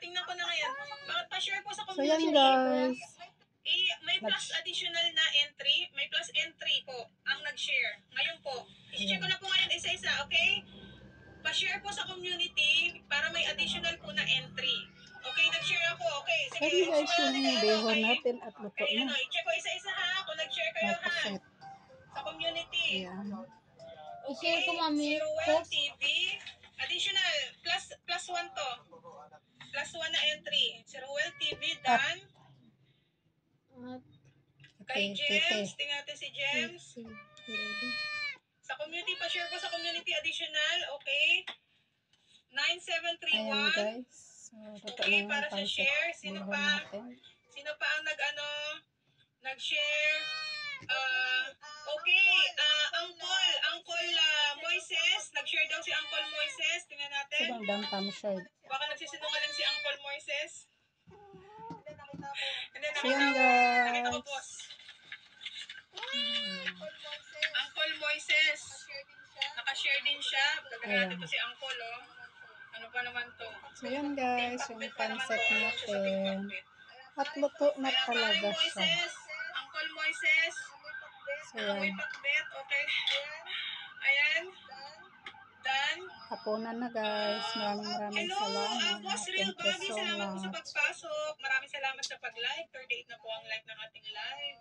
tingnan ko na ngayon. Bakit pa-share po sa So yan community? guys. May plus additional na entry. May plus entry po ang nag-share. Ngayon po. I-check ko na po ngayon isa-isa, okay? Pa-share po sa community para may additional po na entry. Okay, nag-share ako. Okay, sige. Sorry guys, yung behon natin at luto Okay, na. i-check ko isa-isa ha. Kung nag-share kayo ha. Napaset. Sa community. Ayan. Okay, I-share ko, mami. si Ruel TV. Additional. Plus 1 to. Plus 1 na entry. Si Ruel TV, Dan. Kay James. Tingnan natin si James. Sa community, pa-share po sa community additional. Okay. Ayan 9731. guys. So, Okay, para sa share. Sino pa? Sino pa ang nag-share? Okay, Uncle Moises. Nag-share daw si Uncle Moises. Tingnan natin. Sabang dam shirt. Baka nagsisinungaling si Uncle Moises. Hindi, So yan nakita ko, guys. boss. Uncle Moises. Naka-share din siya. Gagawin natin to si Uncle, oh. Ano pa naman to? So yan guys, yung pancit natin. At luto na talaga siya. Uncle Moises. So yan. Pakbet, okay. Ayan. Done. Hapunan na guys. Maraming Hello, salamat. Boss Real Thank you Bobby. so Salamat po sa much. pagpasok. Maraming salamat sa pag-live. 38 na po ang live ng ating live.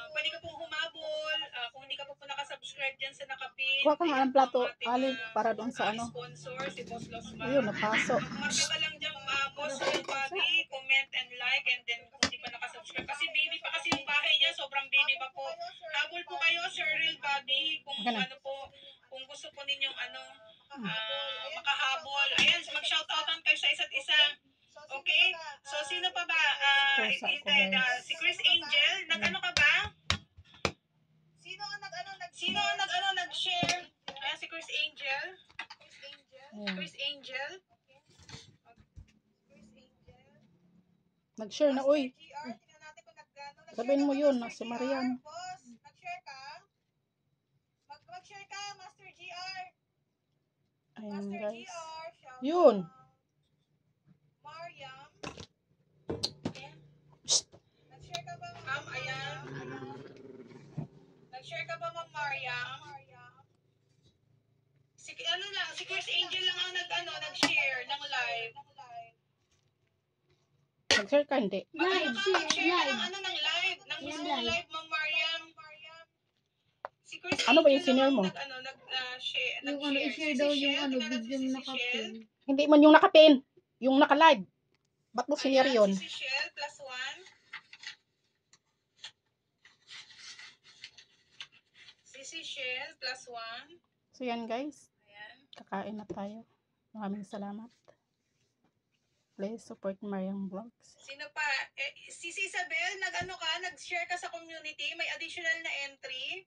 Pwede ka pong humabol. Kung hindi ka po nakasubscribe dyan sa nakapin. Kuha ka nga ng plato, Ali, para doon sa ano. Sponsor, si Boss Losman. Ayun, napasok. Marka ka lang dyan, Boss Real Bobby. Comment and like. And then kung hindi pa nakasubscribe. Kasi baby pa kasi yung bahay niya. Sobrang baby pa po. Habol po kayo, Sir Real Bobby. Kung ano po, kung gusto po ninyong makahabol. Ayan, mag-shoutoutan kayo sa isa't isa. Okay? So, sino pa ba? Si Chris Angel. Nag-ano ka ba? Sino ang nag-share? Ayan, si Chris Angel. Ayan. Chris Angel. Nag-share na, uy. Sabihin mo yun, si Marian. Boss, nag-share ka? Mag-share ka, Master GR. Ayan Master guys. GR. Shout Yun. Mariam. Ayan. Nag-share ka ba, ma'am? Ayan. Nag-share ka ba, ma'am Mariam? Si Chris Angel lang ang nag-share ng live. Nag-share ka, hindi. Mag-share live. ng live. Ng Zoom live, ma'am Mariam. Si Chris Ano ba yung Angel senior lang mo? nag-share. Yung i-share daw yung video na nakapin. Hindi man yung nakapin. Yung naka-live. Ba't mo senior yun? Si Shell plus 1. Si Shell plus 1. So yan guys. Ayan. Kakain na tayo. Maraming salamat. Please support Mariam Vlogs. Sino pa? Si Isabel, nag-share ka sa community, may additional na entry.